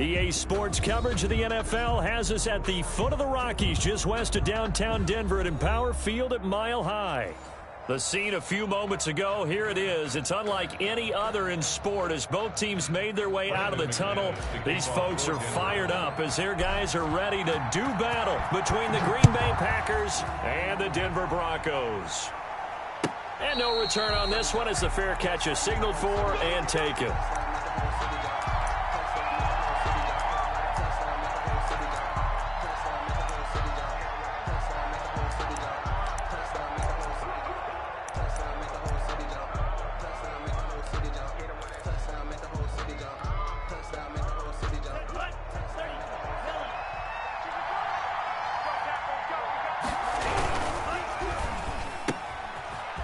EA Sports coverage of the NFL has us at the foot of the Rockies, just west of downtown Denver at Empower Field at Mile High. The scene a few moments ago, here it is. It's unlike any other in sport as both teams made their way out of the tunnel. These folks are fired up as their guys are ready to do battle between the Green Bay Packers and the Denver Broncos. And no return on this one as the fair catch is signaled for and taken.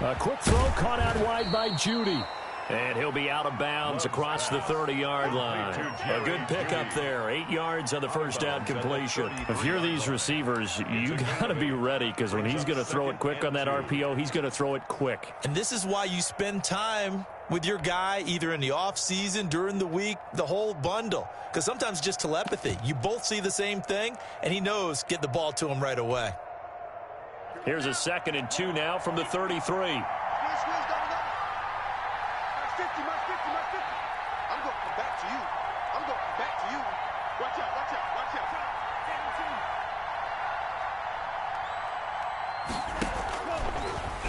A quick throw caught out wide by Judy. And he'll be out of bounds across the 30-yard line. A good pickup there. 8 yards on the first down completion. If you're these receivers, you got to be ready because when he's going to throw it quick on that RPO, he's going to throw it quick. And this is why you spend time with your guy either in the offseason, during the week, the whole bundle. Because sometimes just telepathy. You both see the same thing, and he knows get the ball to him right away. Here's a 2nd and 2 now from the 33.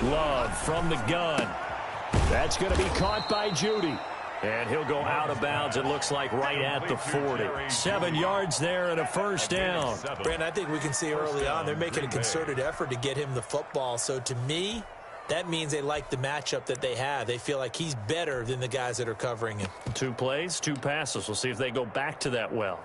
Love from the gun. That's going to be caught by Judy. And he'll go out of bounds, it looks like, right at the 40. 7 yards there and a first down. Brandon, I think we can see early on they're making a concerted effort to get him the football. So to me, that means they like the matchup that they have. They feel like he's better than the guys that are covering him. 2 plays, 2 passes. We'll see if they go back to that well.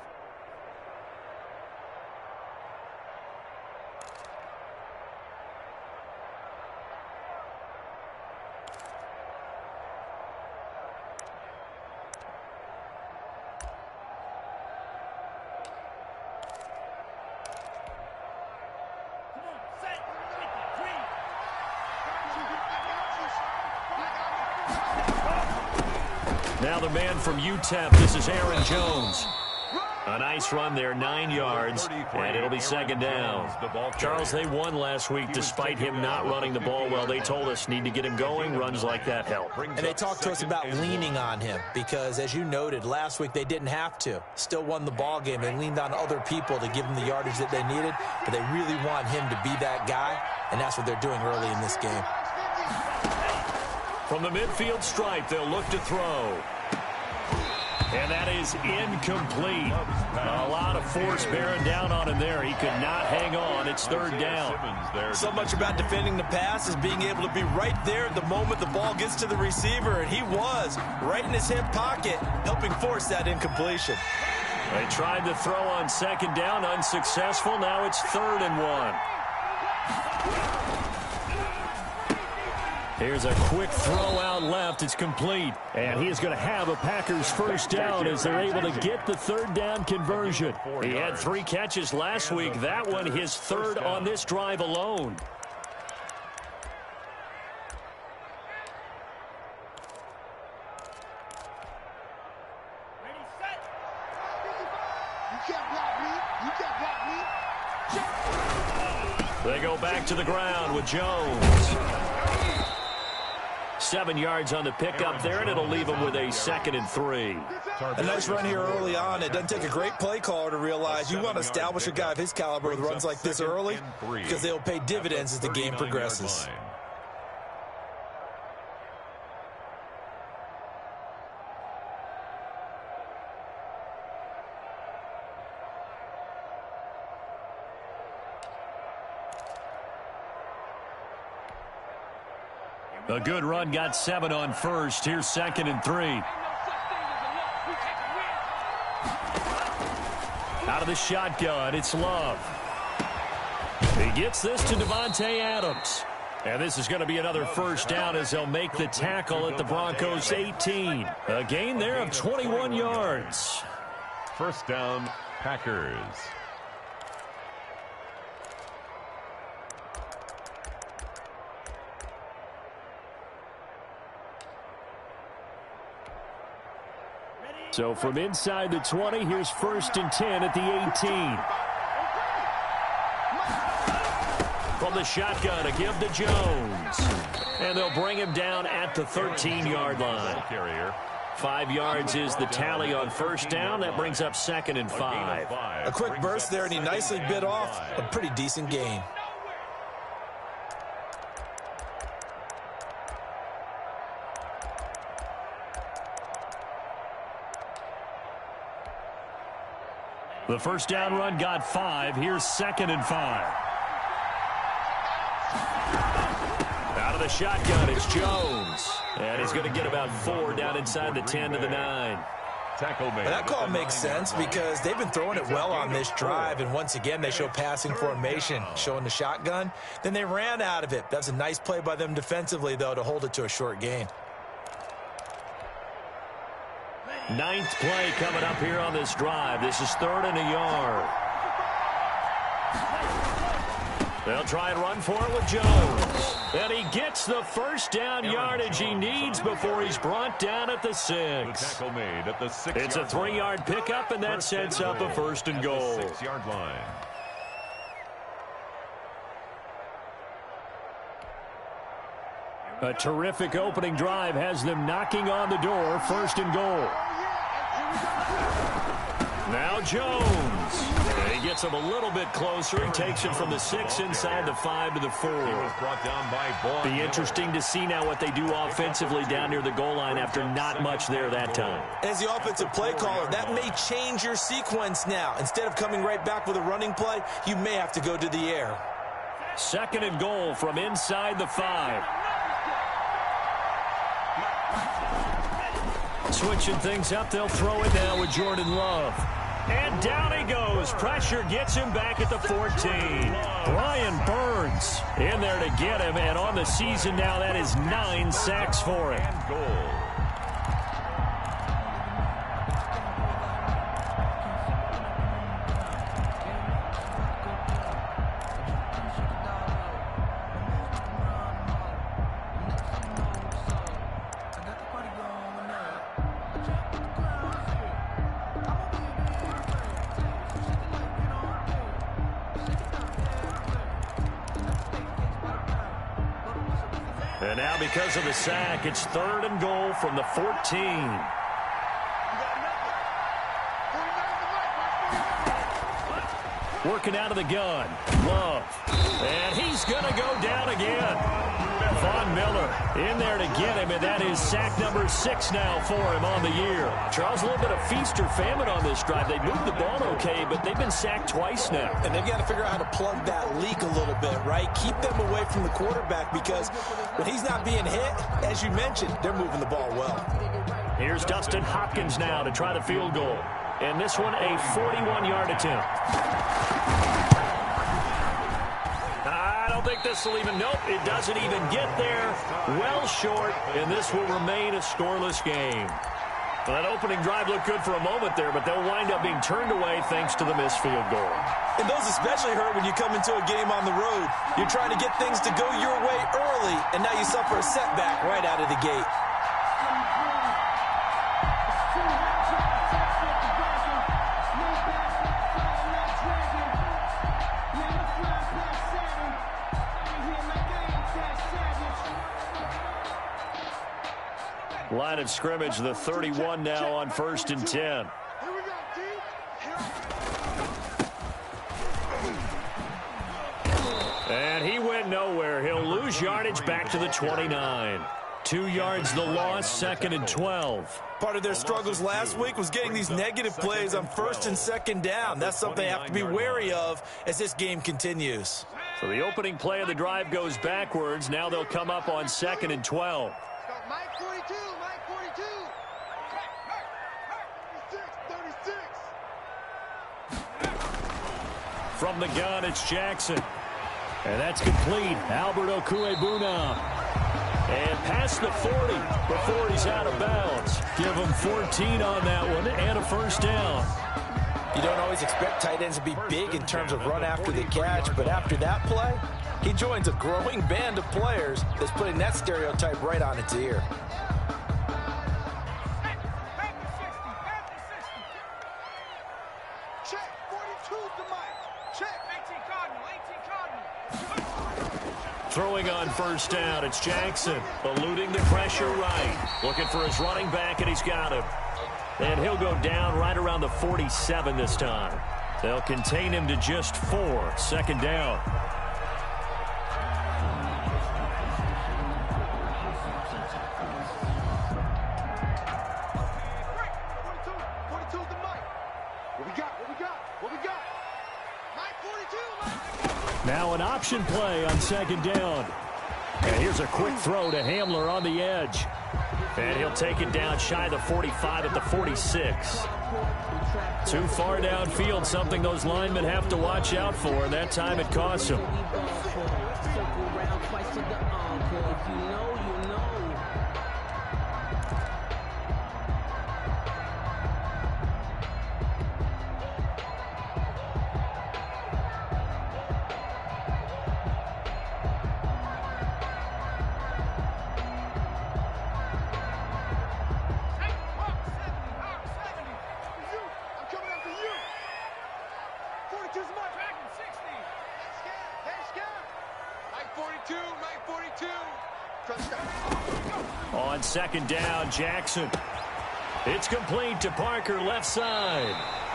Now the man from UTEP, this is Aaron Jones. A nice run there, 9 yards, and it'll be 2nd down. Charles, they won last week despite him not running the ball well. They told us need to get him going. Runs like that help. And they talked to us about leaning on him because, as you noted, last week they didn't have to. Still won the ball game. They leaned on other people to give them the yardage that they needed, but they really want him to be that guy, and that's what they're doing early in this game. From the midfield stripe, they'll look to throw. And that is incomplete. A lot of force bearing down on him there. He could not hang on. It's 3rd down. So much about defending the pass is being able to be right there at the moment the ball gets to the receiver, and he was right in his hip pocket, helping force that incompletion. They tried to throw on 2nd down, unsuccessful. Now it's 3rd and 1. Here's a quick throw out left. It's complete. And he is going to have a Packers first down as they're able to get the 3rd down conversion. He had 3 catches last week. That one his 3rd on this drive alone. Ready, set. You can't block me. You can't block me. They go back to the ground with Jones. 7 yards on the pickup there, and it'll leave them with a 2nd and 3. A nice run here early on. It doesn't take a great play caller to realize you want to establish a guy of his caliber with runs like this early because they'll pay dividends as the game progresses. A good run, got 7 on first. Here's 2nd and 3. Out of the shotgun, it's Love. He gets this to Devontae Adams. And this is going to be another first down as they'll make the tackle at the Broncos' 18. A gain there of 21 yards. First down, Packers. Ready, So from inside the 20, here's 1st and 10 at the 18. From the shotgun, a give to Jones. And they'll bring him down at the 13-yard line. 5 yards is the tally on 1st down. That brings up 2nd and 5. A quick burst there, and he nicely bit off a pretty decent gain. The 1st down run got 5. Here's 2nd and 5. Out of the shotgun, it's Jones. And he's going to get about 4 down inside the 10 to the 9. That call makes sense because they've been throwing it well on this drive, and once again they show passing formation, showing the shotgun. Then they ran out of it. That's a nice play by them defensively, though, to hold it to a short gain. 9th play coming up here on this drive. This is 3rd and a yard. They'll try and run for it with Jones. And he gets the 1st down yardage he needs before he's brought down at the 6. It's a 3-yard pickup, and that sets up a 1st and goal. 6-yard line. A terrific opening drive has them knocking on the door. 1st and goal. Now Jones. And he gets him a little bit closer. He takes it from the 6 inside the 5 to the 4. Be interesting to see now what they do offensively down near the goal line after not much there that time. As the offensive play caller, that may change your sequence now. Instead of coming right back with a running play, you may have to go to the air. 2nd and goal from inside the 5. Switching things up, they'll throw it now with Jordan Love. And down he goes. Pressure gets him back at the 14. Brian Burns in there to get him, and on the season now, that is 9 sacks for him. And now because of the sack, it's 3rd and goal from the 14. Working out of the gun. Love. And he's going to go down again. Von Miller in there to get him, and that is sack number 6 now for him on the year. Charles, a little bit of feast or famine on this drive. They moved the ball okay, but they've been sacked twice now. And they've got to figure out how to plug that leak a little bit, right? Keep them away from the quarterback because when he's not being hit, as you mentioned, they're moving the ball well. Here's Dustin Hopkins now to try the field goal. And this one a 41-yard attempt. I don't think this will even, nope, it doesn't even get there. Well short, and this will remain a scoreless game. Well, that opening drive looked good for a moment there, but they'll wind up being turned away thanks to the missed field goal. And those especially hurt when you come into a game on the road. You're trying to get things to go your way early, and now you suffer a setback right out of the gate. Line of scrimmage, the 31 now on 1st and 10. And he went nowhere. He'll lose yardage back to the 29. 2 yards the loss, 2nd and 12. Part of their struggles last week was getting these negative plays on 1st and 2nd down. That's something they have to be wary of as this game continues. So the opening play of the drive goes backwards. Now they'll come up on 2nd and 12. Mike 42, Mike 42. 36. From the gun, it's Jackson. And that's complete. Albert Okuebuna. And past the 40 before he's out of bounds. Give him 14 on that one and a 1st down. You don't always expect tight ends to be big in terms of run after the catch, but after that play, he joins a growing band of players that's putting that stereotype right on its ear. Throwing on first down, it's Jackson, eluding the pressure right. Looking for his running back, and he's got him. And he'll go down right around the 47 this time. They'll contain him to just 4. Second down. Now an option play on second down. And here's a quick throw to Hamler on the edge. And he'll take it down shy of the 45 at the 46. Too far downfield, something those linemen have to watch out for, and that time it costs them. On second down, Jackson. It's complete to Parker, left side.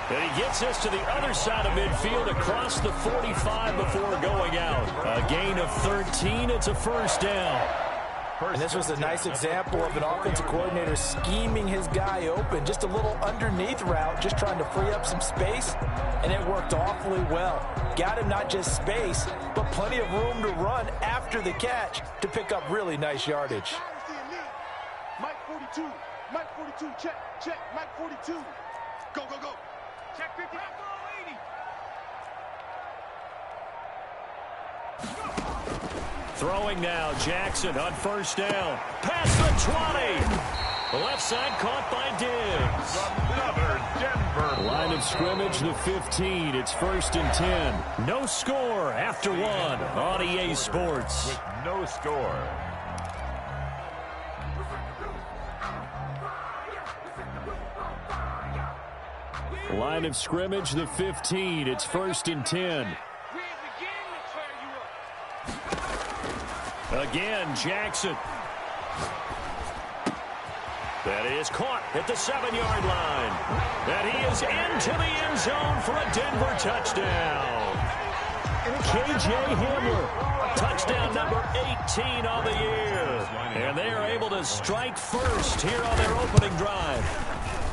And he gets us to the other side of midfield across the 45 before going out. A gain of 13. It's a first down. And this was a nice example of an offensive coordinator scheming his guy open. Just a little underneath route, just trying to free up some space. And it worked awfully well. Got him not just space, but plenty of room to run after the catch to pick up really nice yardage. Mike 42. Mike 42. Check. Check. Mike 42. Go, go, go. Check 50. Throwing now, Jackson on first down. Past the 20. The left side caught by Diggs. Another Denver. Line of scrimmage, the 15. It's first and 10. No score after 1 on EA Sports. With no score. Line of scrimmage, the 15. It's first and 10. Again, Jackson. That is caught at the 7-yard line. And he is into the end zone for a Denver touchdown. K.J. Hamler. Touchdown number 18 on the year. And they are able to strike first here on their opening drive.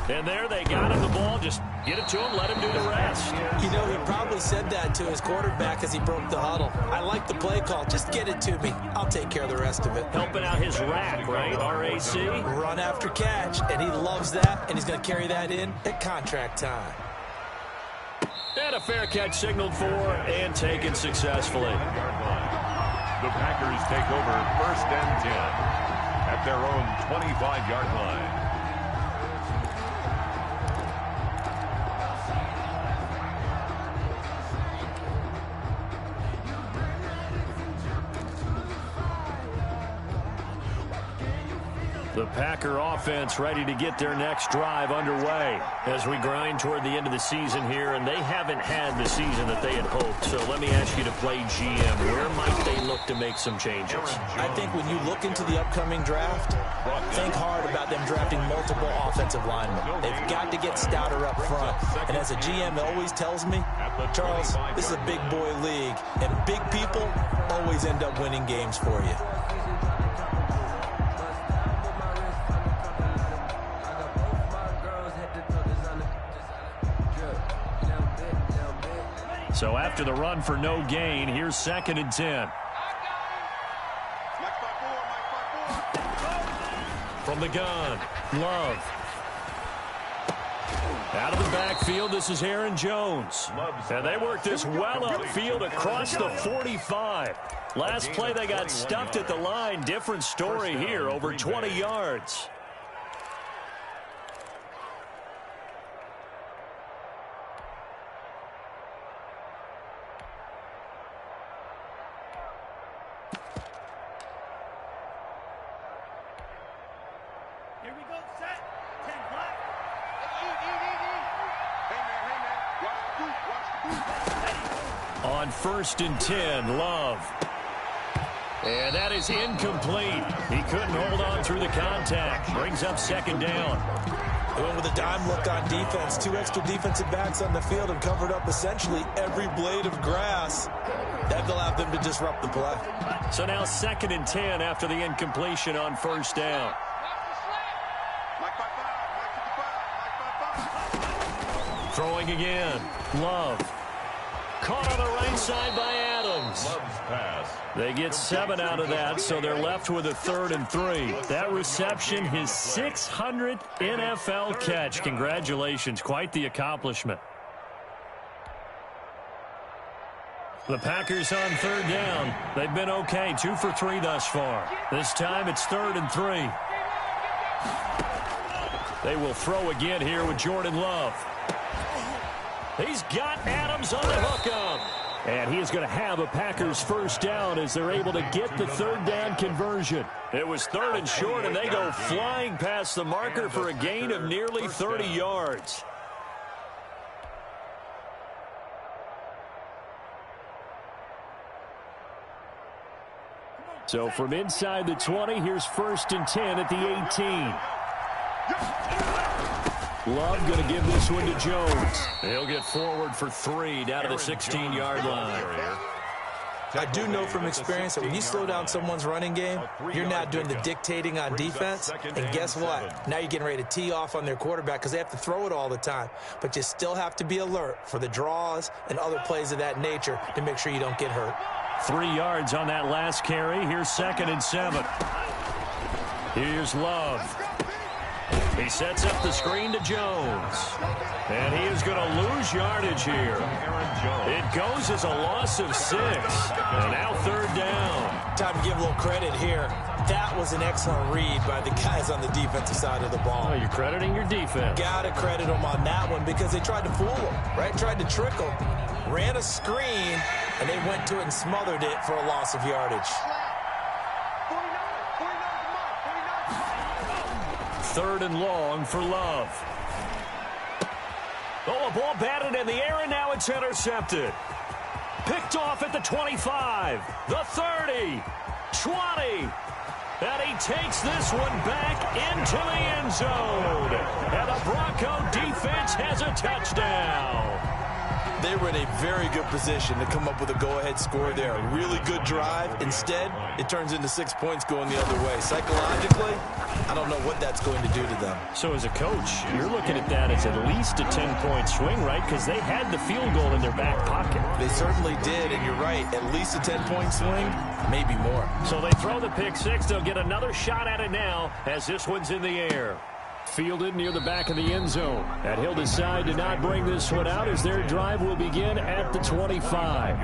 And there they got him the ball. Just get it to him, let him do the rest. You know, he probably said that to his quarterback as he broke the huddle. I like the play call. Just get it to me. I'll take care of the rest of it. Helping out his rack, right? R-A-C. Run after catch, and he loves that, and he's going to carry that in at contract time. And a fair catch signaled for and taken successfully. The Packers take over first and 10 at their own 25-yard line. The Packer offense ready to get their next drive underway as we grind toward the end of the season here, and they haven't had the season that they had hoped. So let me ask you to play GM. Where might they look to make some changes? I think when you look into the upcoming draft, think hard about them drafting multiple offensive linemen. They've got to get stouter up front. And as a GM always tells me, Charles, this is a big boy league, and big people always end up winning games for you. So after the run for no gain, here's second and 10. From the gun, Love. Out of the backfield, this is Aaron Jones. And they work this well upfield across the 45. Last play, they got stuffed at the line. Different story here, over 20 yards. On 1st and 10, Love. And that is incomplete. He couldn't hold on through the contact. Brings up 2nd down. They went with a dime look on defense. 2 extra defensive backs on the field and covered up essentially every blade of grass. That allowed them to disrupt the play. So now 2nd and 10 after the incompletion on 1st down. Throwing again. Love. Caught on the right side by Adams. Love's pass. They get 7 out of that, so they're left with a 3rd and 3. That reception, his 600th NFL catch. Congratulations. Quite the accomplishment. The Packers on 3rd down. They've been okay. 2 for 3 thus far. This time it's 3rd and 3. They will throw again here with Jordan Love. He's got Adams on the hookup. And he is going to have a Packers 1st down as they're able to get the 3rd down conversion. It was 3rd and short, and they go flying past the marker for a gain of nearly 30 yards. So from inside the 20, here's 1st and 10 at the 18. Love going to give this one to Jones. He'll get forward for 3 down to the 16-yard line. I do know from experience that when you slow down someone's running game, you're not doing the dictating on defense. And guess what? Now you're getting ready to tee off on their quarterback because they have to throw it all the time. But you still have to be alert for the draws and other plays of that nature to make sure you don't get hurt. 3 yards on that last carry. Here's 2nd and 7. Here's Love. He sets up the screen to Jones. And he is going to lose yardage here. It goes as a loss of 6. And now 3rd down. Time to give a little credit here. That was an excellent read by the guys on the defensive side of the ball. Oh, you're crediting your defense. Got to credit them on that one because they tried to fool them, right? Tried to trick them. Ran a screen, and they went to it and smothered it for a loss of yardage. 3rd and long for Love. Oh, a ball batted in the air, and now it's intercepted. Picked off at the 25, the 30, 20. And he takes this one back into the end zone. And the Bronco defense has a touchdown. They were in a very good position to come up with a go-ahead score there. A really good drive. Instead, it turns into 6 points going the other way. Psychologically, I don't know what that's going to do to them. So as a coach, you're looking at that as at least a 10-point swing, right? Because they had the field goal in their back pocket. They certainly did, and you're right. At least a 10-point swing, maybe more. So they throw the pick 6. They'll get another shot at it now as this one's in the air. Fielded near the back of the end zone. And he'll decide to not bring this one out as their drive will begin at the 25.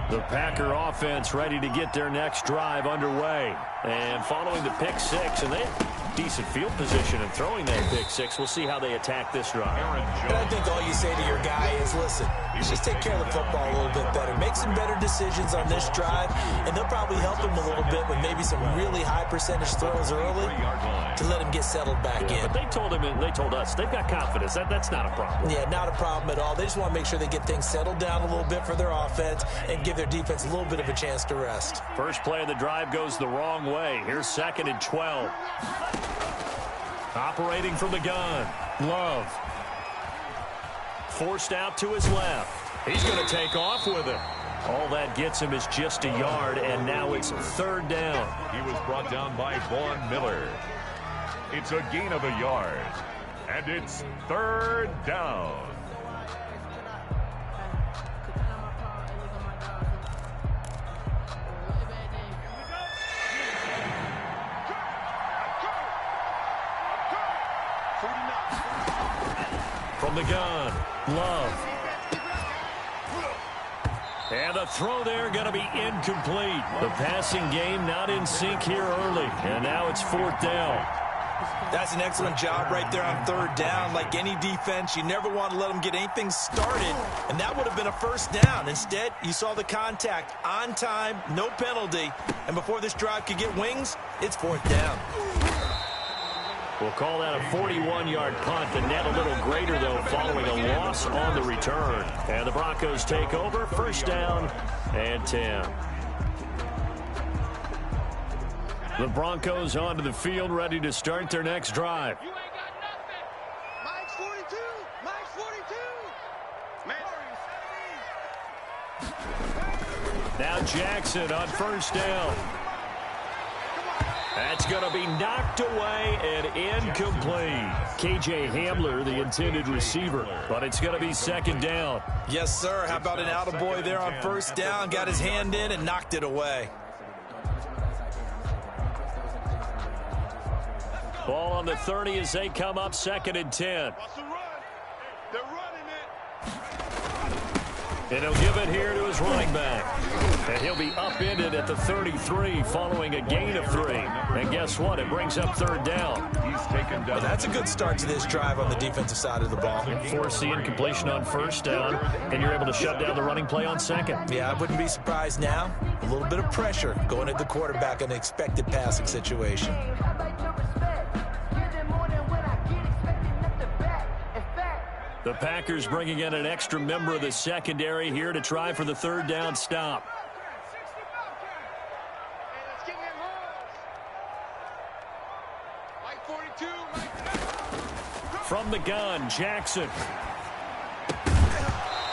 The Packer offense ready to get their next drive underway. And following the pick 6, and they have decent field position and throwing that pick 6. We'll see how they attack this drive. And I think all you say to your guy is, listen, just take care of the football a little bit better. Make some better decisions on this drive, and they'll probably help him a little bit with maybe some really high percentage throws early to let him get settled back in. But they told him, and they told us, they've got confidence. That's not a problem. Yeah, not a problem at all. They just want to make sure they get things settled down a little bit for their offense and give their defense a little bit of a chance to rest. First play of the drive goes the wrong way. Here's 2nd and 12. Operating from the gun. Love. Forced out to his left. He's going to take off with it. All that gets him is just a yard, and now it's 3rd down. He was brought down by Vaughn Miller. It's a gain of a yard, and it's 3rd down. From the gun, Love. And the throw there going to be incomplete. The passing game not in sync here early. And now it's 4th down. That's an excellent job right there on third down. Like any defense, you never want to let them get anything started, and that would have been a first down. Instead, you saw the contact on time, no penalty, and before this drive could get wings, it's fourth down. We'll call that a 41-yard punt. The net a little greater, though, following a loss on the return. And the Broncos take over, first down and 10. The Broncos onto the field, ready to start their next drive. You ain't got nothing. Mike's 42. Mike's 42. Man. Now Jackson on first down. That's going to be knocked away and incomplete. K.J. Hamler, the intended receiver, but it's going to be second down. Yes, sir. How about an attaboy there on first down? Got his hand in and knocked it away. Ball on the 30 as they come up, second and 10. They're running it. And he'll give it here to his running back. And he'll be upended at the 33 following a gain of 3. And guess what? It brings up third down. He's taken down. Well, that's a good start to this drive on the defensive side of the ball. Force the incompletion on first down, and you're able to shut down the running play on second. Yeah, I wouldn't be surprised now. A little bit of pressure going at the quarterback in an expected passing situation. The Packers bringing in an extra member of the secondary here to try for the third down stop. Hey, let's get him Mike 42. Mike. From the gun, Jackson.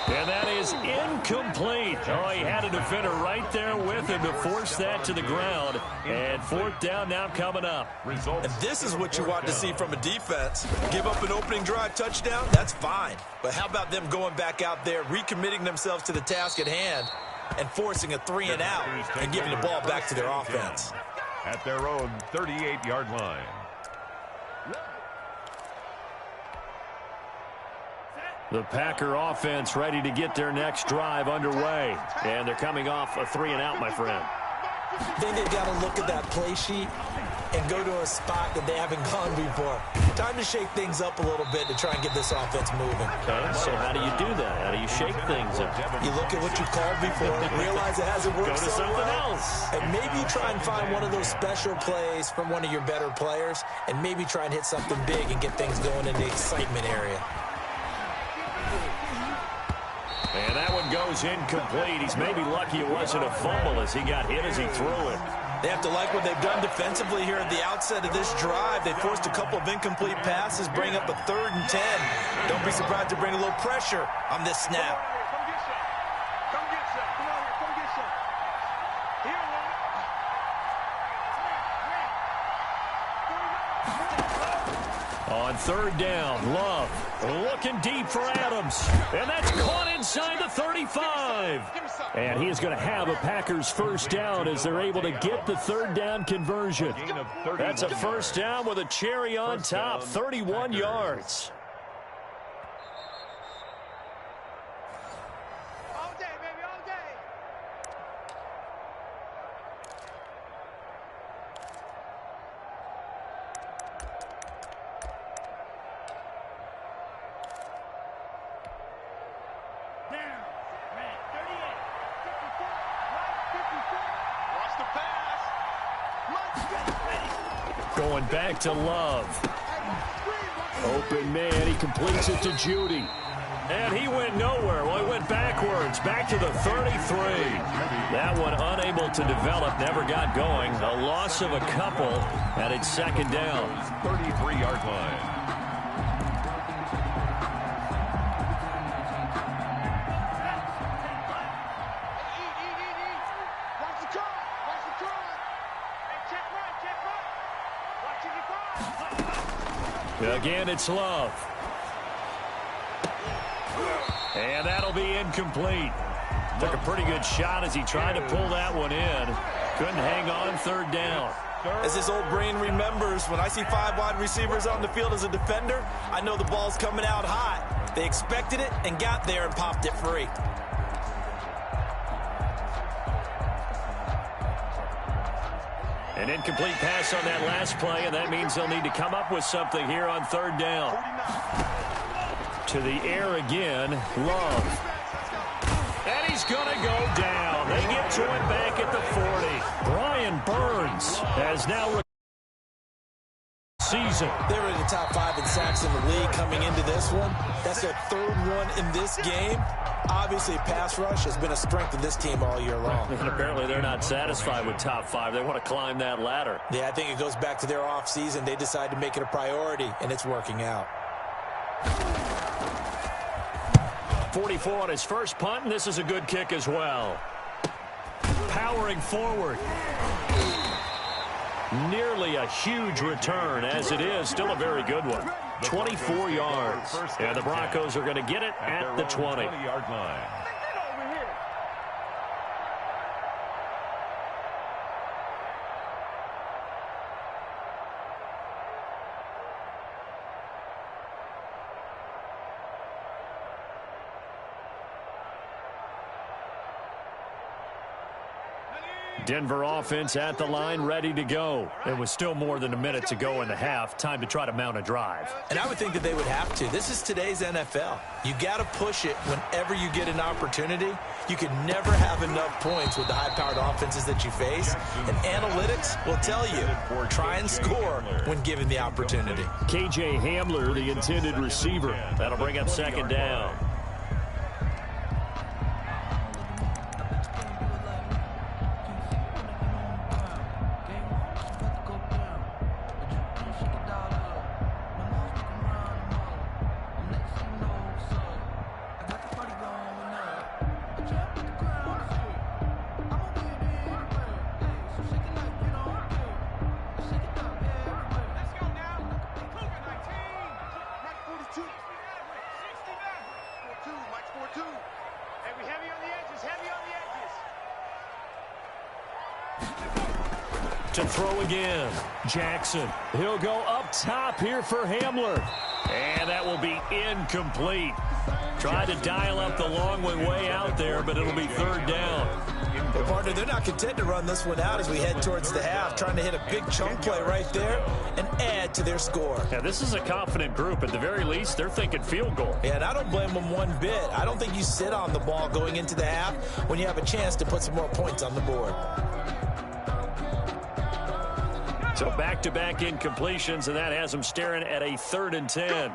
And that is incomplete. Oh, he had a defender right there with him to force that to the ground. And fourth down now coming up. And this is what you want to see from a defense. Give up an opening drive touchdown, that's fine. But how about them going back out there, recommitting themselves to the task at hand, and forcing a 3 and out and giving the ball back to their offense. At their own 38-yard line. The Packer offense ready to get their next drive underway. And they're coming off a 3 and out, my friend. I think they've got to look at that play sheet and go to a spot that they haven't gone before. Time to shake things up a little bit to try and get this offense moving. Okay, so how do you do that? How do you shake things up? You look at what you called before, realize it hasn't worked Go to so something well, else. and maybe you try and find one of those special plays from one of your better players, and maybe try and hit something big and get things going in the excitement area. And that one goes incomplete. He's maybe lucky it wasn't a fumble as he got hit as he threw it. They have to like what they've done defensively here at the outset of this drive. They forced a couple of incomplete passes, bring up a 3rd and 10. Don't be surprised to bring a little pressure on this snap. Come get some. Come get some. Come on here. Come get some. Here, On third down, Love looking deep for Adams. And that's caught inside the 35. And he is going to have a Packers first down as they're able to get the third down conversion. That's a first down with a cherry on top, 31 yards. all day, baby, all day. Watch the pass. Going back to Love. Open man, he completes it to Judy. And he went nowhere. Well, he went backwards, back to the 33. That one unable to develop, never got going. A loss of a couple, and it's second down. 33-yard line. Watch the car. Watch the car. Hey, check right, check right. Watch your car. Again, it's Love. And that'll be incomplete. Took a pretty good shot as he tried to pull that one in. Couldn't hang on, third down. As this old brain remembers, when I see 5 wide receivers on the field as a defender, I know the ball's coming out hot. They expected it and got there and popped it free. An incomplete pass on that last play, and that means they'll need to come up with something here on third down. To the air again, Love. And he's going to go down. They get to it back at the 40. Brian Burns has now season. They were in the top 5 in sacks in the league coming into this one. That's their third one in this game. Obviously, pass rush has been a strength of this team all year long. And apparently they're not satisfied with top 5. They want to climb that ladder. Yeah, I think it goes back to their offseason. They decided to make it a priority, and it's working out. 44 on his first punt, and this is a good kick as well. Powering forward. Nearly a huge return, as it is still a very good one. 24 yards. And the Broncos are going to get it at the 20-yard line. Denver offense at the line, ready to go. It was still more than a minute to go in the half. Time to try to mount a drive. And I would think that they would have to. This is today's NFL. You got to push it whenever you get an opportunity. You can never have enough points with the high-powered offenses that you face. And analytics will tell you, try and score when given the opportunity. K.J. Hamler, the intended receiver. That'll bring up second down. To throw again. Jackson. He'll go up top here for Hamler. And that will be incomplete. Tried to dial up the long way out there, but it'll be third down. Well, partner, they're not content to run this one out as we head towards the half, trying to hit a big chunk play right there and add to their score. Yeah, this is a confident group. At the very least, they're thinking field goal. Yeah, and I don't blame them one bit. I don't think you sit on the ball going into the half when you have a chance to put some more points on the board. So back-to-back incompletions, and that has them staring at a 3rd and 10.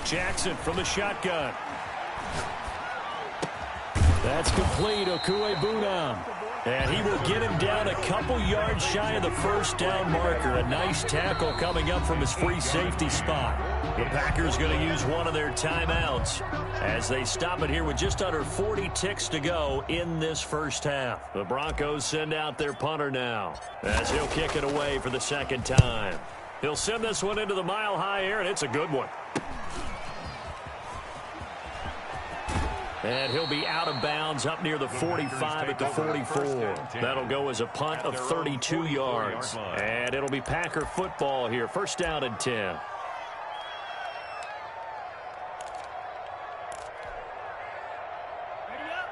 Jackson from the shotgun. That's complete, Okuebunam. And he will get him down a couple yards shy of the first down marker. A nice tackle coming up from his free safety spot. The Packers going to use one of their timeouts as they stop it here with just under 40 ticks to go in this first half. The Broncos send out their punter now as he'll kick it away for the second time. He'll send this one into the mile-high air, and it's a good one. And he'll be out of bounds up near the 45 at the 44. That'll go as a punt of 32 yards. And it'll be Packer football here. First down and 10.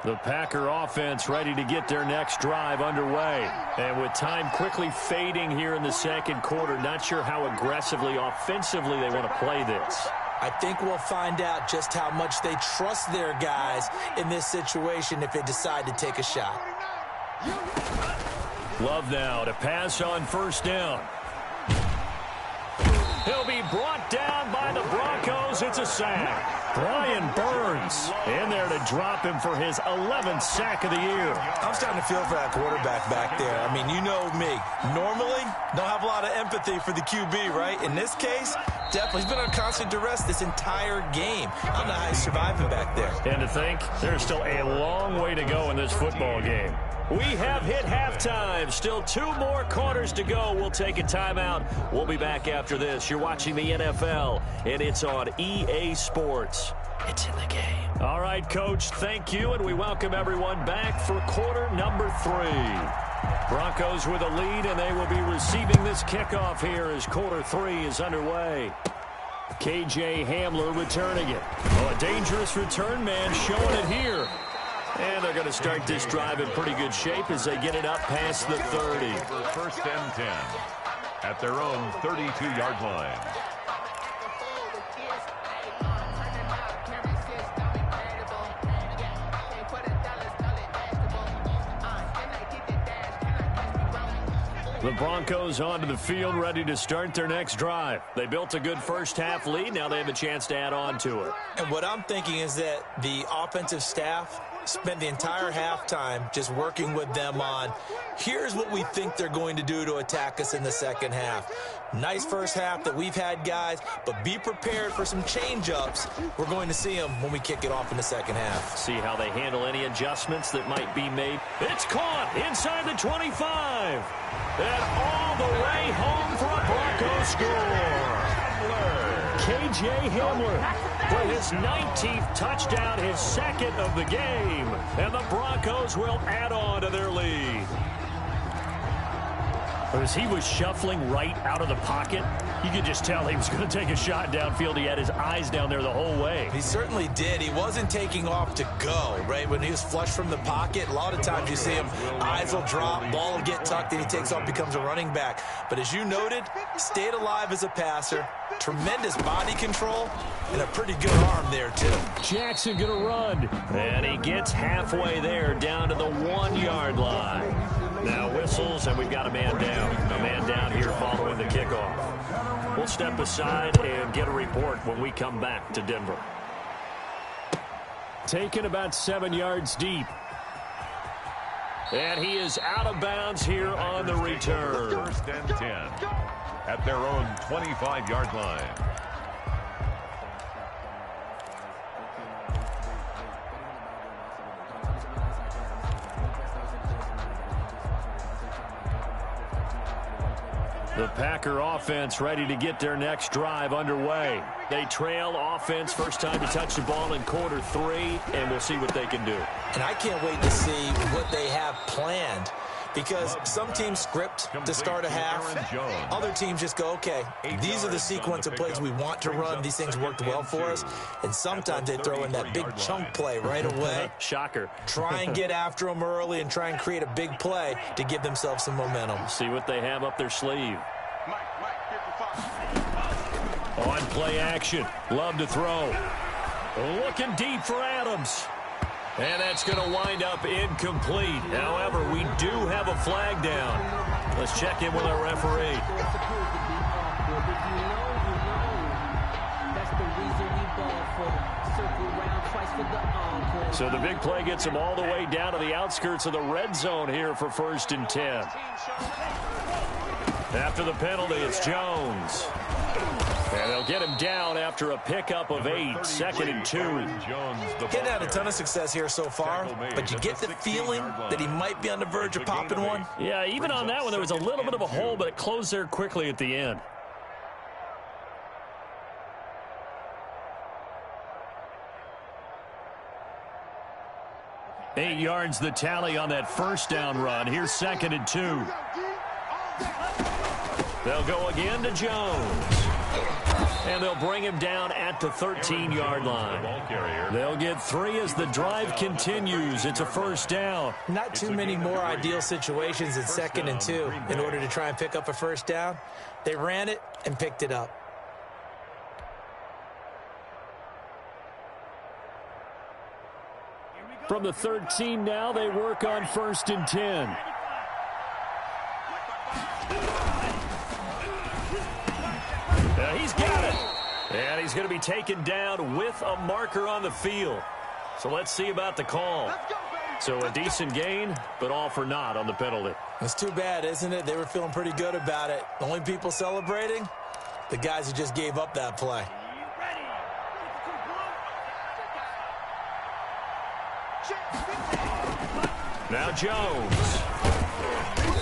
The Packer offense ready to get their next drive underway. And with time quickly fading here in the second quarter, not sure how aggressively, offensively they want to play this. I think we'll find out just how much they trust their guys in this situation if they decide to take a shot. Love now to pass on first down. He'll be brought down by the Broncos. It's a sack. Brian Burns in there to drop him for his 11th sack of the year. I'm starting to feel for that quarterback back there. I mean, you know me. Normally, don't have a lot of empathy for the QB, right? In this case, definitely. He's been on constant duress this entire game. I don't know how he's surviving back there. And to think, there's still a long way to go in this football game. We have hit halftime. Still 2 more quarters to go. We'll take a timeout. We'll be back after this. You're watching the NFL, and it's on EA Sports. It's in the game. All right, Coach, thank you, and we welcome everyone back for quarter number 3. Broncos with a lead, and they will be receiving this kickoff here as quarter 3 is underway. KJ Hamler returning it. Oh, a dangerous return man showing it here. And they're going to start this drive in pretty good shape as they get it up past the 30. For 1st and 10 at their own 32-yard line. The Broncos onto the field, ready to start their next drive. They built a good first-half lead. Now they have a chance to add on to it. And what I'm thinking is that the offensive staff spent the entire halftime just working with them on, here's what we think they're going to do to attack us in the second half. Nice first half that we've had, guys, but be prepared for some change-ups. We're going to see them when we kick it off in the second half. See how they handle any adjustments that might be made. It's caught inside the 25. And all the way home for a Bronco score. KJ Hamler for his 19th touchdown, his 2nd of the game. And the Broncos will add on to their lead. As he was shuffling right out of the pocket, you could just tell he was going to take a shot downfield. He had his eyes down there the whole way. He certainly did. He wasn't taking off to go, right? When he was flush from the pocket, a lot of times you see him, eyes will drop, ball will get tucked, and he takes off, becomes a running back. But as you noted, stayed alive as a passer, tremendous body control, and a pretty good arm there, too. Jackson going to run. And he gets halfway there, down to the 1-yard line. Now whistles, and we've got a man down. A man down here following the kickoff. We'll step aside and get a report when we come back to Denver. Taken about 7 yards deep. And he is out of bounds here on the return. 1st and 10 at their own 25-yard line. The Packer offense ready to get their next drive underway. They trail offense, first time to touch the ball in quarter 3, and we'll see what they can do. And I can't wait to see what they have planned, because some teams script to start a half. Other teams just go, okay, these are the sequence of plays we want to run. These things worked well for us. And sometimes they throw in that big chunk play right away. Shocker. Try and get after them early and try and create a big play to give themselves some momentum. See what they have up their sleeve. On play action. Love to throw. Looking deep for Adams. And that's going to wind up incomplete. However, we do have a flag down. Let's check in with our referee. So the big play gets him all the way down to the outskirts of the red zone here for 1st and 10. After the penalty, it's Jones. And they'll get him down after a pickup of 8, 2nd and 2. Getting had a ton of success here so far, but you get the feeling that he might be on the verge of popping one. Yeah, even on that one, there was a little bit of a hole, but it closed there quickly at the end. Eight yards the tally on that first down run. Here's 2nd and 2. They'll go again to Jones. And they'll bring him down at the 13-yard line. They'll get 3 as the drive continues. It's a 1st down. Not too many more ideal situations in 2nd and 2 in order to try and pick up a 1st down. They ran it and picked it up. From the 13 now, they work on 1st and 10. He's got it. And he's going to be taken down with a marker on the field. So let's see about the call. So a decent gain, but all for naught on the penalty. It's too bad, isn't it? They were feeling pretty good about it. The only people celebrating, the guys who just gave up that play. Now Jones.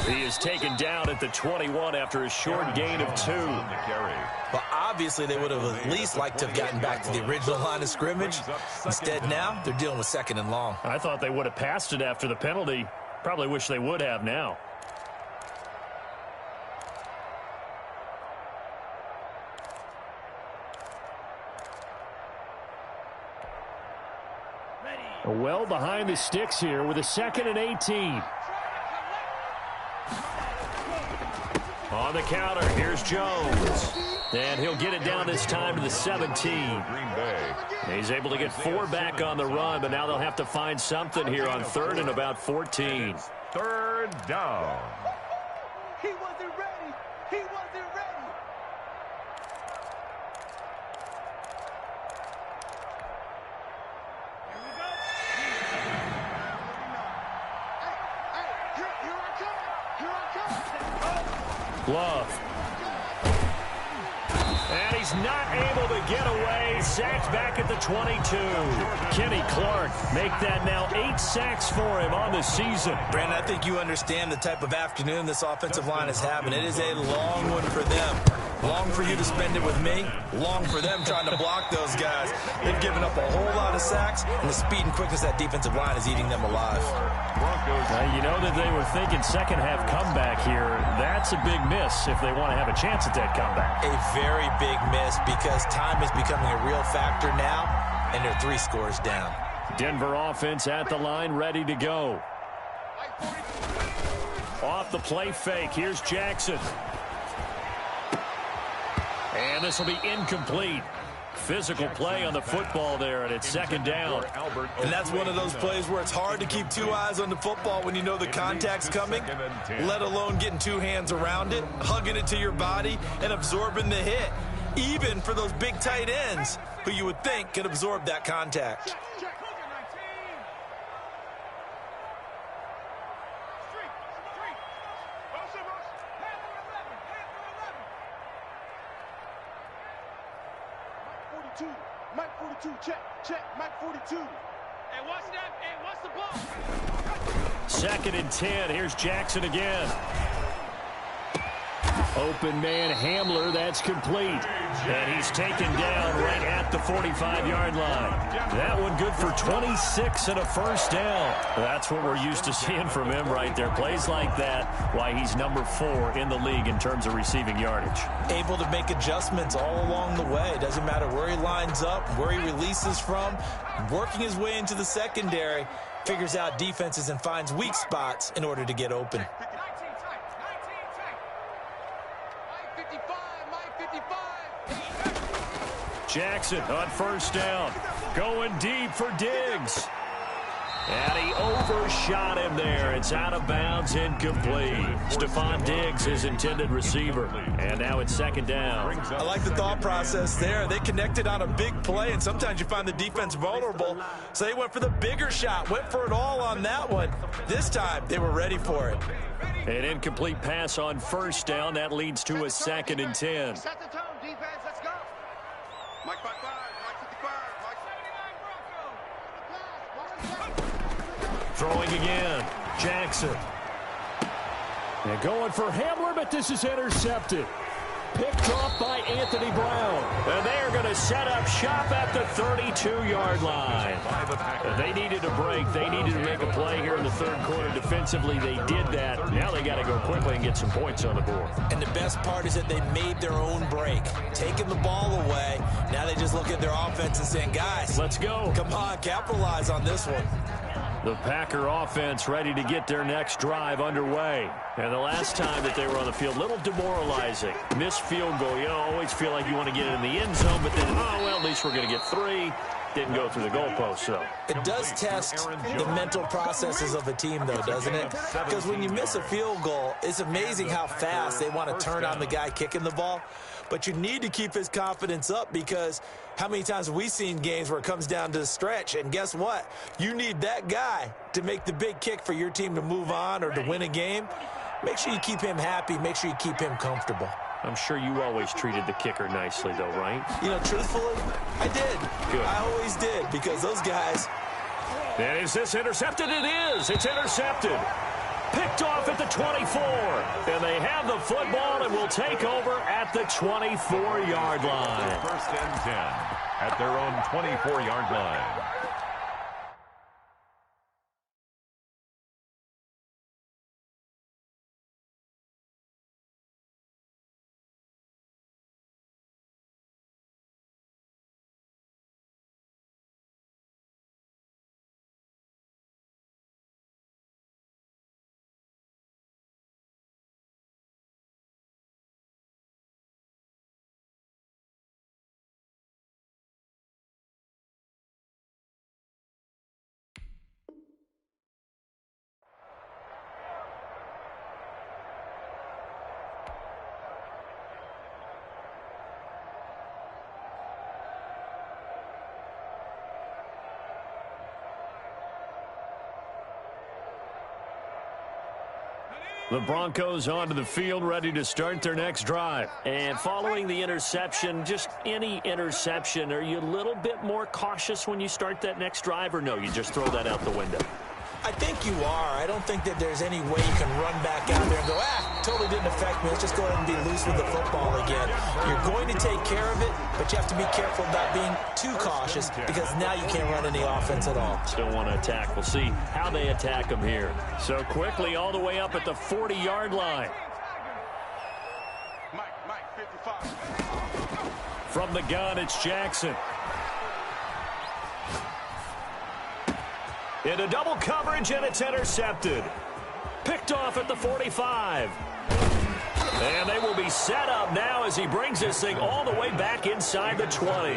He is taken down at the 21 after a short gain of 2. Well, obviously, they would have at least liked to have gotten back to the original line of scrimmage. Instead, now, they're dealing with 2nd and long. I thought they would have passed it after the penalty. Probably wish they would have now. Well behind the sticks here with a 2nd and 18. On the counter, here's Jones. And he'll get it down this time to the 17. He's able to get 4 back on the run, but now they'll have to find something here on 3rd and about 14. 3rd down. He wasn't ready. He wasn't ready. Love. And he's not able to get away. Sacked back at the 22. Kenny Clark make that now 8 sacks for him on the season. Brandon, I think you understand the type of afternoon this offensive line is having. It is a long one for them. Long for you to spend it with me. Long for them trying to block those guys. They've given up a whole lot of sacks, and the speed and quickness of that defensive line is eating them alive. You know that they were thinking second half comeback here. That's a big miss if they want to have a chance at that comeback. A very big miss because time is becoming a real factor now, and they're 3 scores down. Denver offense at the line, ready to go. Off the play fake, here's Jackson. And this will be incomplete. Physical play on the football there, and it's 2nd down. And that's one of those plays where it's hard to keep 2 eyes on the football when you know the contact's coming, let alone getting 2 hands around it, hugging it to your body, and absorbing the hit, even for those big tight ends who you would think could absorb that contact. Mike 42, check, Mike 42. Hey, what's that? Hey, what's the ball? 2nd and 10, here's Jackson again. Open man Hamler, that's complete. And he's taken down right at the 45-yard line. That one good for 26 and a 1st down. That's what we're used to seeing from him right there. Plays like that, why he's number 4 in the league in terms of receiving yardage. Able to make adjustments all along the way. Doesn't matter where he lines up, where he releases from. Working his way into the secondary, figures out defenses and finds weak spots in order to get open. Jackson on 1st down. Going deep for Diggs. And he overshot him there. It's out of bounds, incomplete. Stephon Diggs, his intended receiver. And now it's 2nd down. I like the thought process there. They connected on a big play, and sometimes you find the defense vulnerable. So they went for the bigger shot, went for it all on that one. This time, they were ready for it. An incomplete pass on 1st down. That leads to a 2nd and 10. Set the tone, defense. Let's go. Mike 55, Mike 55, Mike. Throwing again. Jackson. They're going for Hamler, but this is intercepted. Picked off by Anthony Brown. And they are going to set up shop at the 32-yard line. They needed a break. They needed to make a play here in the 3rd quarter. Defensively, they did that. Now they got to go quickly and get some points on the board. And the best part is that they made their own break. Taking the ball away. Now they just look at their offense and saying, guys, let's go. Come on, capitalize on this one. The Packer offense ready to get their next drive underway. And the last time that they were on the field, a little demoralizing. Missed field goal. You always feel like you want to get it in the end zone, but then, oh, well, at least we're going to get 3. Didn't go through the goalpost, though. It does test the mental processes of a team, though, doesn't it? Because when you miss a field goal, it's amazing how fast they want to turn on the guy kicking the ball. But you need to keep his confidence up because how many times have we seen games where it comes down to the stretch? And guess what? You need that guy to make the big kick for your team to move on or to win a game. Make sure you keep him happy. Make sure you keep him comfortable. I'm sure you always treated the kicker nicely, though, right? You know, truthfully, I did. Good. I always did because those guys. And is this intercepted? It is. It's intercepted. Picked off at the 24. And they have the football and will take over at the 24-yard line. First and 10 at their own 24-yard line. The Broncos onto the field, ready to start their next drive. And following the interception, just any interception, are you a little bit more cautious when you start that next drive, or no, you just throw that out the window? I think you are. I don't think that there's any way you can run back out there and go, totally didn't affect me. Let's just go ahead and be loose with the football again. You're going to take care of it, but you have to be careful about being too cautious because now you can't run any offense at all. Still want to attack. We'll see how they attack them here. So quickly all the way up at the 40-yard line. Mike, 55. From the gun, it's Jackson. Into double coverage, and it's intercepted. Picked off at the 45. And they will be set up now as he brings this thing all the way back inside the 20.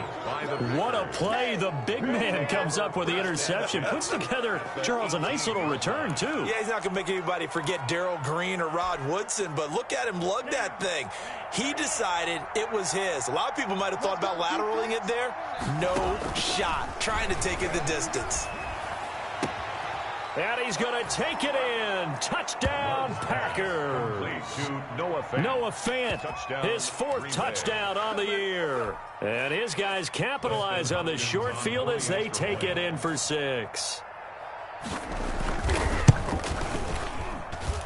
What a play. The big man comes up with the interception. Puts together, Charles, a nice little return, too. Yeah, he's not going to make anybody forget Darrell Green or Rod Woodson, but look at him lug that thing. He decided it was his. A lot of people might have thought about lateraling it there. No shot. Trying to take it the distance. And he's going to take it in. Touchdown, Packers. Noah Fant, his fourth touchdown on the year. And his guys capitalize on the short field as they take it in for 6.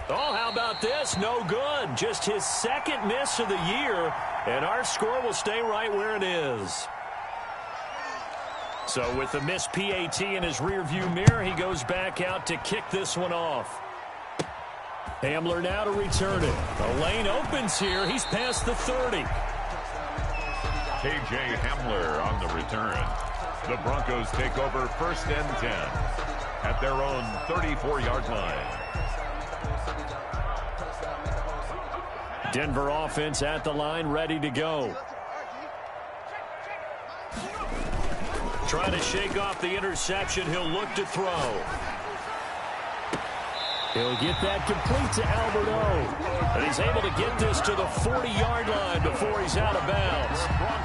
Oh, how about this? No good. Just his second miss of the year. And our score will stay right where it is. So with the missed PAT in his rearview mirror, he goes back out to kick this one off. Hamler now to return it. The lane opens here. He's past the 30. KJ Hamler on the return. The Broncos take over first and 10 at their own 34-yard line. Denver offense at the line, ready to go. Trying to shake off the interception. He'll look to throw. He'll get that complete to Alberto. And he's able to get this to the 40-yard line before he's out of bounds.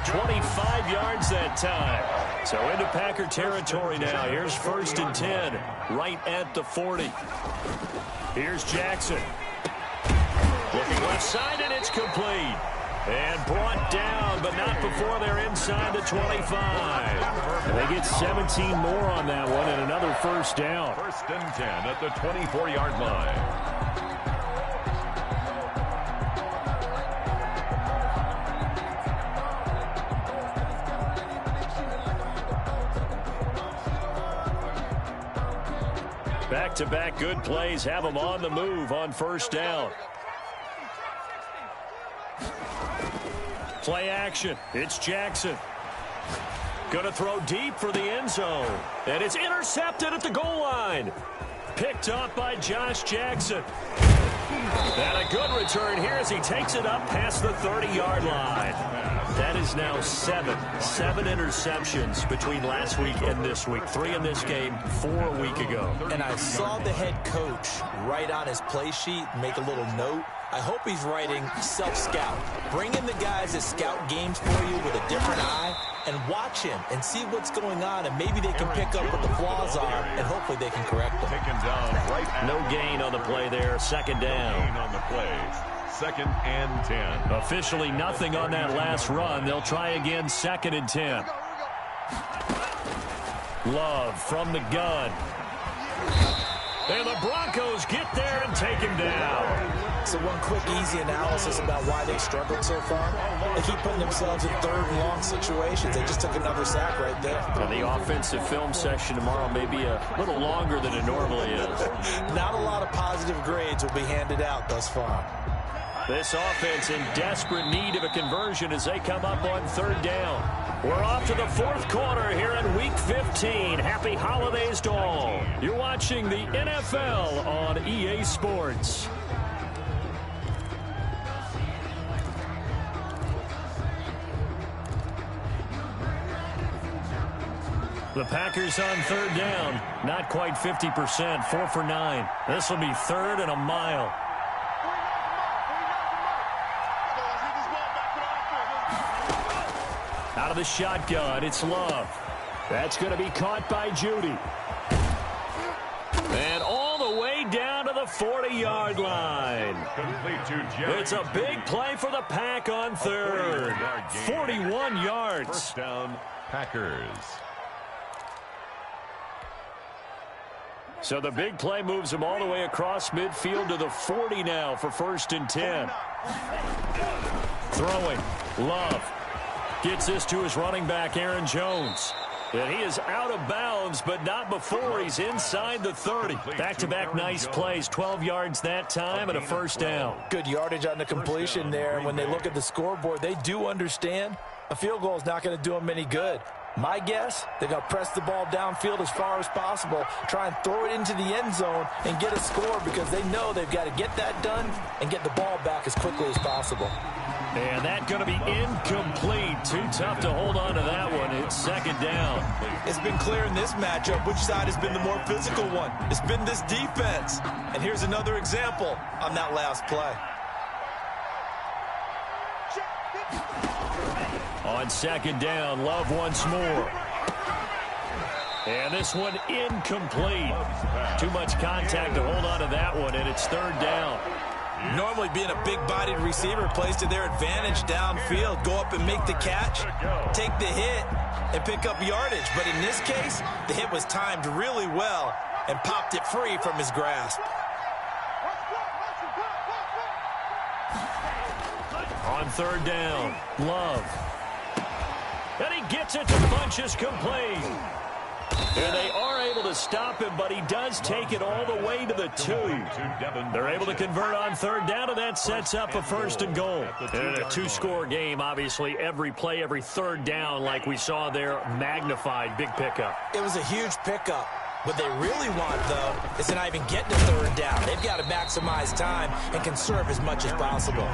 25 yards that time. So into Packer territory now. Here's first and 10, right at the 40. Here's Jackson. Looking left side, and it's complete. And brought down, but not before they're inside the 25. And they get 17 more on that one and another first down. First and 10 at the 24-yard line. Back-to-back good plays have them on the move on first down. Play action. It's Jackson. Going to throw deep for the end zone. And it's intercepted at the goal line. Picked up by Josh Jackson. And a good return here as he takes it up past the 30-yard line. That is now 7 interceptions between last week and this week. 3 in this game, 4 a week ago. And I saw the head coach write on his play sheet, make a little note. I hope he's writing self-scout. Bring in the guys that scout games for you with a different eye and watch him and see what's going on, and maybe they can pick up what the flaws are, and hopefully they can correct them. Taken down right at no gain on the play there. Second down. gain on the play. Second and 10. Officially nothing on that last run. They'll try again, second and 10. Love from the gun. And the Broncos get there and take him down. So one quick, easy analysis about why they've struggled so far. They keep putting themselves in third and long situations. They just took another sack right there. And the offensive film session tomorrow may be a little longer than it normally is. Not a lot of positive grades will be handed out thus far. This offense in desperate need of a conversion as they come up on third down. We're off to the fourth quarter here in Week 15. Happy holidays to all. You're watching the NFL on EA Sports. The Packers on third down. Not quite 50%. 4 for 9. This will be third and a mile. Out of the shotgun, it's Love. That's going to be caught by Judy. And all the way down to the 40-yard line. It's a big play for the Pack on third. 41 yards. First down, Packers. So the big play moves him all the way across midfield to the 40 now for 1st and 10. Throwing. Love. Gets this to his running back, Aaron Jones. And he is out of bounds, but not before he's inside the 30. Back-to-back nice plays. 12 yards that time and a first down. Good yardage on the completion there. And when they look at the scoreboard, they do understand a field goal is not going to do them any good. My guess, they're going to press the ball downfield as far as possible, try and throw it into the end zone and get a score because they know they've got to get that done and get the ball back as quickly as possible. And that's going to be incomplete. Too tough to hold on to that one. It's second down. It's been clear in this matchup which side has been the more physical one. It's been this defense. And here's another example on that last play. On second down, Love once more. And this one incomplete. Too much contact to hold on to that one, and it's third down. Normally being a big-bodied receiver plays to their advantage downfield. Go up and make the catch, take the hit, and pick up yardage. But in this case, the hit was timed really well and popped it free from his grasp. On third down, Love. And he gets it to Funchess complete. And they are able to stop him, but he does take it all the way to the 2. They're able to convert on third down, and that sets up a first and goal. And a two-score game, obviously, every play, every third down, like we saw there, magnified. Big pickup. It was a huge pickup. What they really want, though, is to not even get to third down. They've got to maximize time and conserve as much as possible.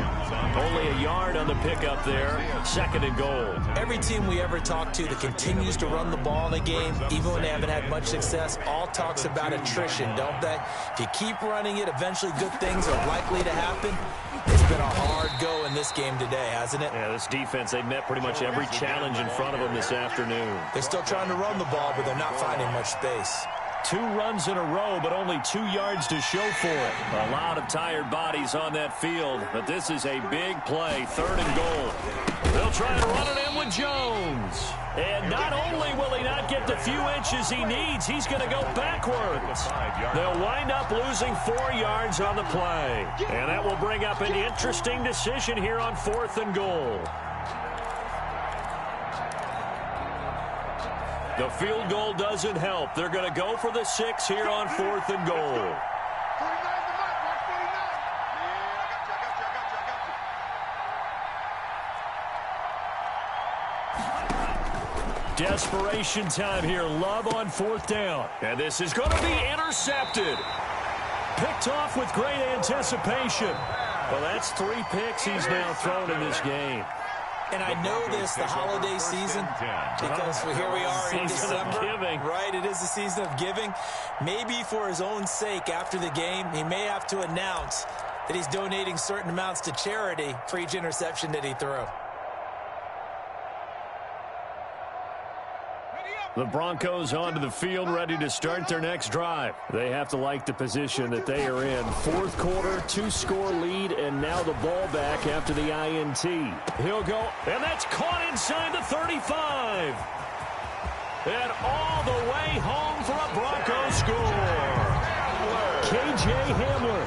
Only a yard on the pickup there. Second and goal. Every team we ever talk to that continues to run the ball in a game, even when they haven't had much success, all talks about attrition, don't they? If you keep running it, eventually good things are likely to happen. It's been a hard go in this game today, hasn't it? Yeah, this defense, they met pretty much every challenge in front of them this afternoon. They're still trying to run the ball, but they're not finding much space. 2 runs in a row, but only 2 yards to show for it. A lot of tired bodies on that field, but this is a big play, third and goal. They'll try and run it in with Jones. And not only will he not get the few inches he needs, he's going to go backwards. They'll wind up losing 4 yards on the play. And that will bring up an interesting decision here on fourth and goal. The field goal doesn't help. They're going to go for the 6 here on fourth and goal. Desperation time here. Love on fourth down. And this is going to be intercepted. Picked off with great anticipation. Well, that's 3 picks he's now thrown in this game. And I know this, the holiday season, because here we are in December. Right, it is the season of giving. Maybe for his own sake after the game, he may have to announce that he's donating certain amounts to charity for each interception that he threw. The Broncos onto the field, ready to start their next drive. They have to like the position that they are in. Fourth quarter, 2-score lead, and now the ball back after the INT. He'll go, and that's caught inside the 35. And all the way home for a Bronco score. K.J. Hamler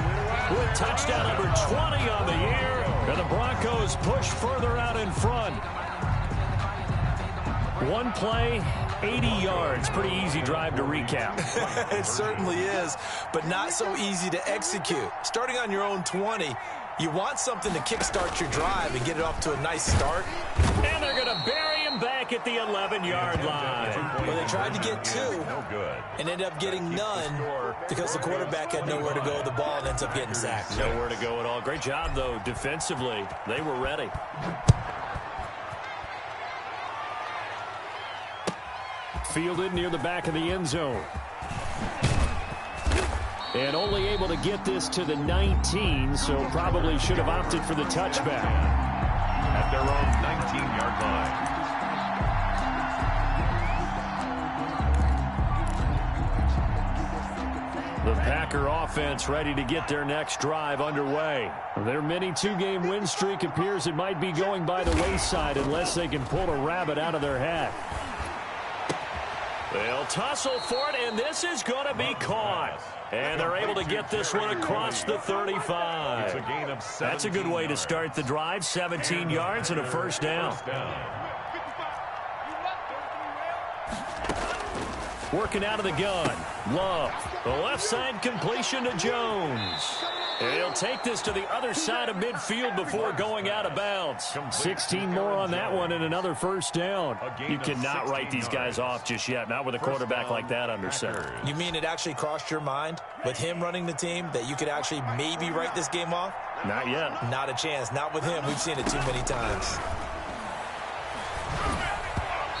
with touchdown number 20 on the year. And the Broncos push further out in front. One play, 80 yards. Pretty easy drive to recap. It certainly is, but not so easy to execute. Starting on your own 20, you want something to kickstart your drive and get it off to a nice start. And they're going to bury him back at the 11-yard line. Well, they tried to get 2 and ended up getting none because the quarterback had nowhere to go with the ball and ends up getting sacked. Nowhere to go at all. Great job, though, defensively. They were ready. fielded near the back of the end zone. And only able to get this to the 19, so probably should have opted for the touchback. At their own 19-yard line. The Packer offense ready to get their next drive underway. Their mini two-game win streak appears it might be going by the wayside unless they can pull a rabbit out of their hat. They'll tussle for it, and this is going to be caught. And they're able to get this one across the 35. It's a gain of 17. That's a good way to start the drive. 17 yards and a first down. Working out of the gun. Love. The left side completion to Jones. And he'll take this to the other side of midfield before going out of bounds. 16 more on that one and another first down. You cannot write these guys off just yet. Not with a quarterback like that under center. You mean it actually crossed your mind with him running the team that you could actually maybe write this game off? Not yet. Not a chance. Not with him. We've seen it too many times.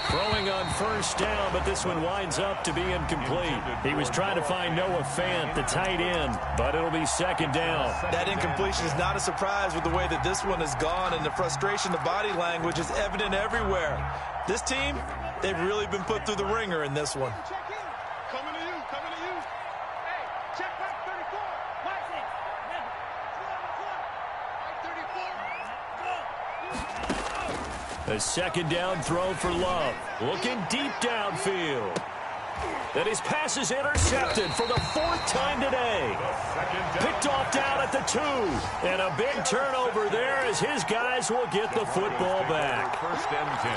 Throwing on first down, but this one winds up to be incomplete. He was trying to find Noah Fant, the tight end, but it'll be second down. That incompletion is not a surprise with the way that this one has gone, and the frustration, the body language is evident everywhere. This team, they've really been put through the ringer in this one. Coming to you, coming to you. Hey, check back 34. Watch it. A second down throw for Love. Looking deep downfield. That his pass is intercepted for the fourth time today. Picked off down at the 2. And a big turnover there as his guys will get the football back. First and 10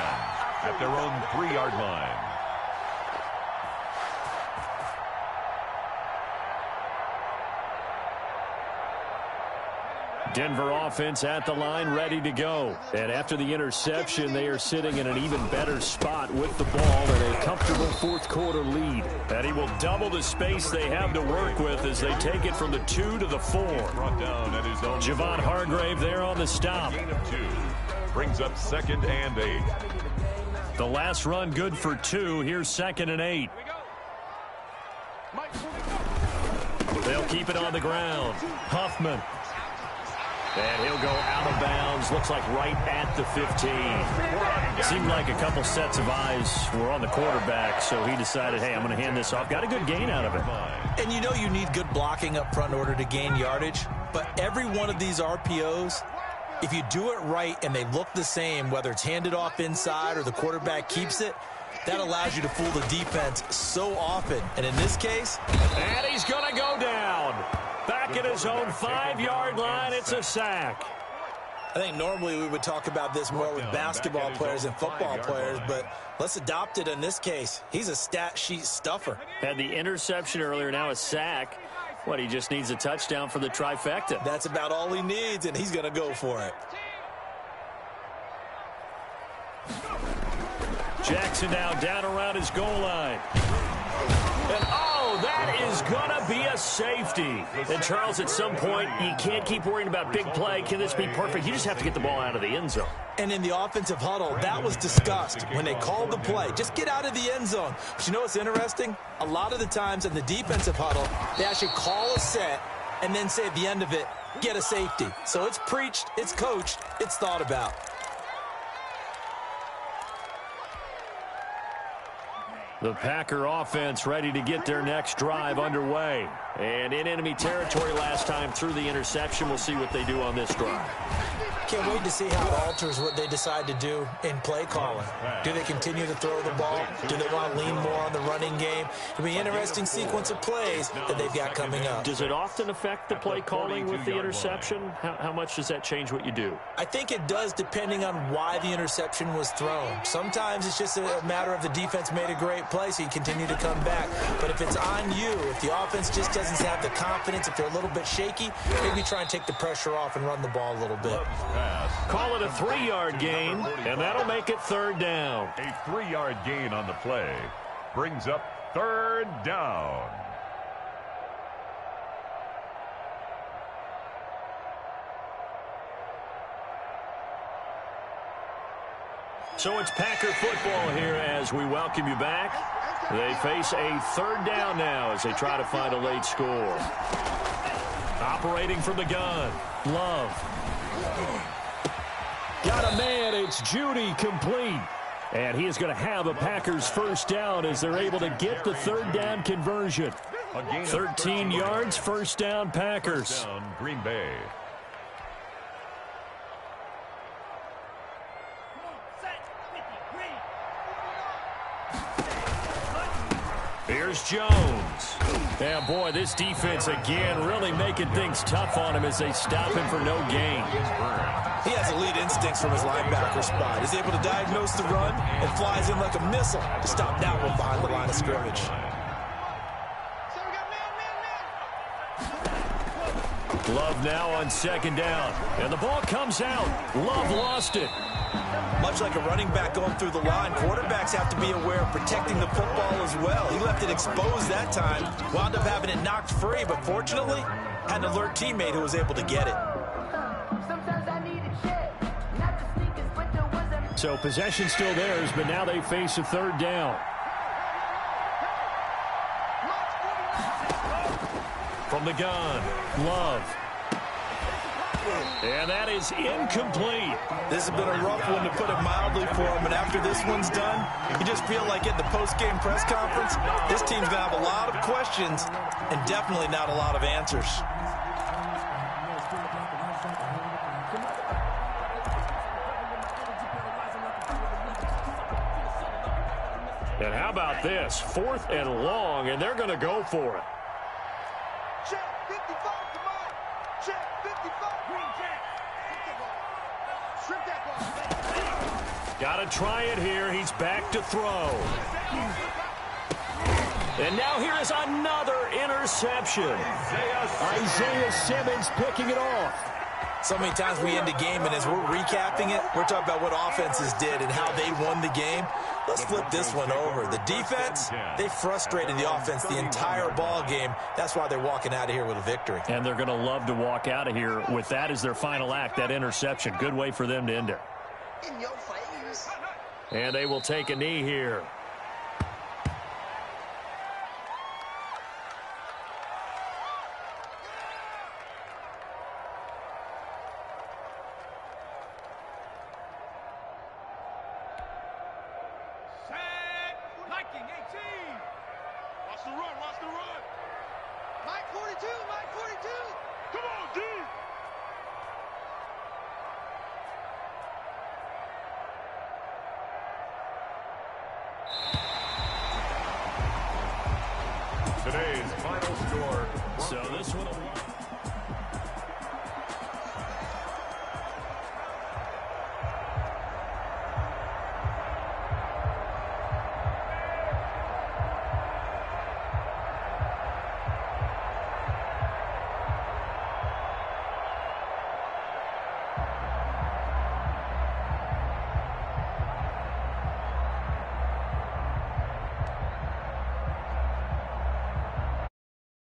at their own 3-yard line. Denver offense at the line, ready to go. And after the interception, they are sitting in an even better spot with the ball and a comfortable fourth quarter lead. And he will double the space they have to work with as they take it from the 2 to the 4. Brought down at his own. Javon Hargrave there on the stop. Gain of 2 brings up 2nd and 8. The last run good for 2. Here's 2nd and 8. They'll keep it on the ground. Huffman. And he'll go out of bounds, looks like right at the 15. Seemed like a couple sets of eyes were on the quarterback, so he decided, hey, I'm going to hand this off. Got a good gain out of it. And you know you need good blocking up front in order to gain yardage, but every one of these RPOs, if you do it right and they look the same, whether it's handed off inside or the quarterback keeps it, that allows you to fool the defense so often. And in this case... And he's going to go down. Back at his own 5-yard line, it's a sack. I think normally we would talk about this more with basketball players and football players, but let's adopt it in this case. He's a stat sheet stuffer. Had the interception earlier, now a sack. What, he just needs a touchdown for the trifecta. That's about all he needs, and he's going to go for it. Jackson now down around his goal line. And oh, that is going to be a safety. And Charles, at some point, you can't keep worrying about big play. Can this be perfect? You just have to get the ball out of the end zone. And in the offensive huddle, that was discussed when they called the play. Just get out of the end zone. But you know what's interesting? A lot of the times in the defensive huddle, they actually call a set and then say at the end of it, get a safety. So it's preached, it's coached, it's thought about. The Packer offense ready to get their next drive underway. And in enemy territory last time through the interception. We'll see what they do on this drive. can't wait to see how it alters what they decide to do in play calling. Do they continue to throw the ball? Do they want to lean more on the running game? It'll be an interesting sequence of plays that they've got coming up. Does it often affect the play calling with the interception? How much does that change what you do? I think it does, depending on why the interception was thrown. Sometimes it's just a matter of the defense made a great play, so you continue to come back. But if it's on you, if the offense just doesn't have the confidence, if they're a little bit shaky, maybe try and take the pressure off and run the ball a little bit. Call it a 3-yard gain, and that'll make it 3rd down. A 3-yard gain on the play brings up 3rd down. So it's Packer football here as we welcome you back. They face a 3rd down now as they try to find a late score. Operating from the gun, Love. Got a man, it's Judy, complete. And he is going to have a Packers 1st down as they're able to get the 3rd down conversion. 13 yards, 1st down Packers. Green Bay. Here's Jones. Yeah, boy, this defense again really making things tough on him as they stop him for no gain. He has elite instincts from his linebacker spot. He's able to diagnose the run and flies in like a missile to stop that one behind the line of scrimmage. Love now on 2nd down. And the ball comes out. Love lost it. Much like a running back going through the line, quarterbacks have to be aware of protecting the football as well. He left it exposed that time, wound up having it knocked free, but fortunately, had an alert teammate who was able to get it. So possession still theirs, but now they face a 3rd down. From the gun, Love. And that is incomplete. This has been a rough one, to put it mildly, for him. And after this one's done, you just feel like at the post-game press conference, this team's going to have a lot of questions and definitely not a lot of answers. And how about this? 4th and long, and they're going to go for it. Check 55, come on. Check 55. Green check. Strip that ball. Got to try it here. He's back to throw. And now here is another interception. Isaiah Simmons picking it off. So many times we end the game, and as we're recapping it, we're talking about what offenses did and how they won the game. Let's flip this one over. The defense, they frustrated the offense the entire ball game. That's why they're walking out of here with a victory. And they're going to love to walk out of here with that as their final act, that interception. Good way for them to end it. In your face. And they will take a knee here. Watch the run. Mike 42, Mike 42. Come on, D. Today's final score. So this one.